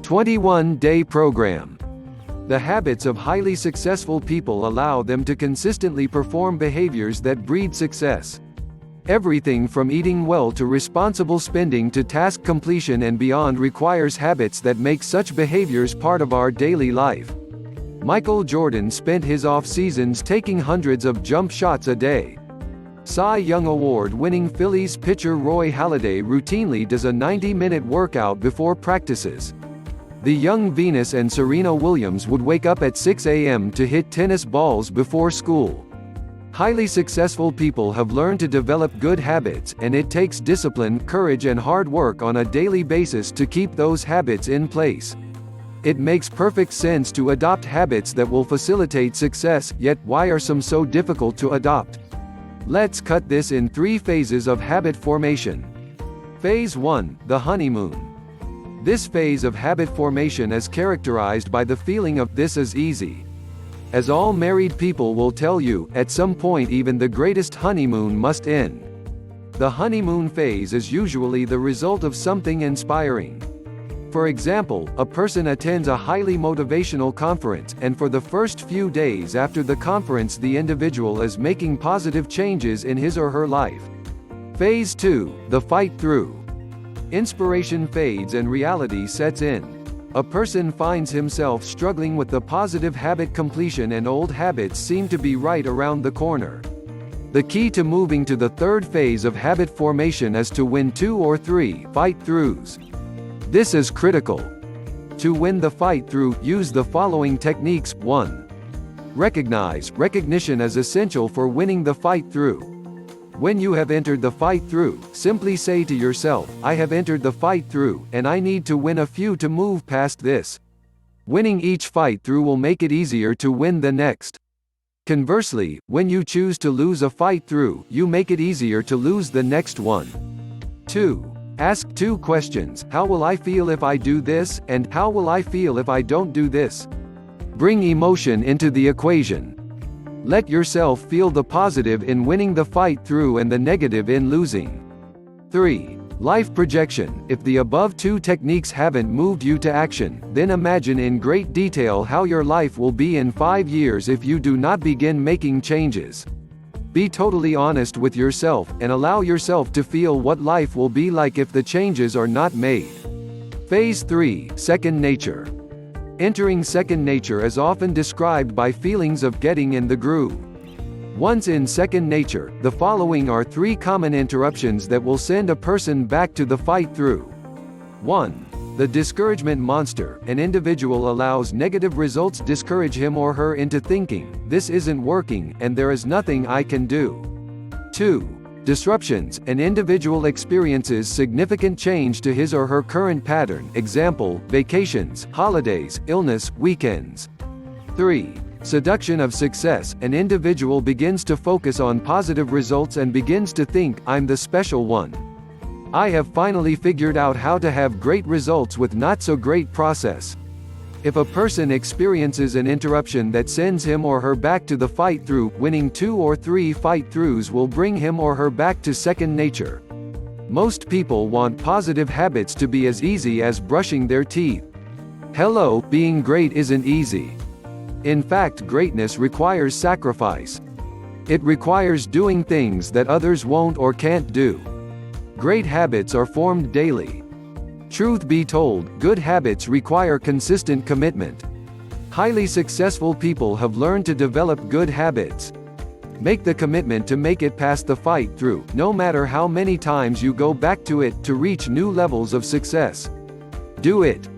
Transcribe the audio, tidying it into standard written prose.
21-day program. The habits of highly successful people allow them to consistently perform behaviors that breed success. Everything from eating well to responsible spending to task completion and beyond requires habits that make such behaviors part of our daily life. Michael Jordan spent his off-seasons taking hundreds of jump shots a day. Cy Young Award-winning Phillies pitcher Roy Halladay routinely does a 90-minute workout before practices. The young Venus and Serena Williams would wake up at 6 a.m. to hit tennis balls before school. Highly successful people have learned to develop good habits, and it takes discipline, courage and hard work on a daily basis to keep those habits in place. It makes perfect sense to adopt habits that will facilitate success, yet why are some so difficult to adopt? Let's cut this in 3 phases of habit formation. Phase 1, the honeymoon. This phase of habit formation is characterized by the feeling of "this is easy." As all married people will tell you, at some point even the greatest honeymoon must end. The honeymoon phase is usually the result of something inspiring. For example, a person attends a highly motivational conference, and for the first few days after the conference the individual is making positive changes in his or her life. Phase 2, the fight through. Inspiration fades and reality sets in. A person finds himself struggling with the positive habit completion and old habits seem to be right around the corner. The key to moving to the 3rd phase of habit formation is to win 2 or 3 fight-throughs. This is critical. To win the fight-through, use the following techniques. 1. Recognition is essential for winning the fight-through. When you have entered the fight-through, simply say to yourself, "I have entered the fight-through, and I need to win a few to move past this." Winning each fight-through will make it easier to win the next. Conversely, when you choose to lose a fight-through, you make it easier to lose the next one. 2. Ask 2 questions: how will I feel if I do this, and how will I feel if I don't do this? Bring emotion into the equation. Let yourself feel the positive in winning the fight through and the negative in losing. 3. Life projection. If the above 2 techniques haven't moved you to action, then imagine in great detail how your life will be in 5 years if you do not begin making changes. Be totally honest with yourself, and allow yourself to feel what life will be like if the changes are not made. Phase 3, second nature. Entering second nature is often described by feelings of getting in the groove. Once in second nature, the following are 3 common interruptions that will send a person back to the fight through. 1. The discouragement monster. An individual allows negative results discourage him or her into thinking, "This isn't working, and there is nothing I can do." 2. Disruptions. An individual experiences significant change to his or her current pattern, example, vacations, holidays, illness, weekends. 3. Seduction of success. An individual begins to focus on positive results and begins to think, "I'm the special one. I have finally figured out how to have great results with not so great process." If a person experiences an interruption that sends him or her back to the fight through, winning 2 or 3 fight throughs will bring him or her back to second nature. Most people want positive habits to be as easy as brushing their teeth. Hello, being great isn't easy. In fact, greatness requires sacrifice. It requires doing things that others won't or can't do. Great habits are formed daily. Truth be told, good habits require consistent commitment. Highly successful people have learned to develop good habits. Make the commitment to make it past the fight through, no matter how many times you go back to it, to reach new levels of success. Do it.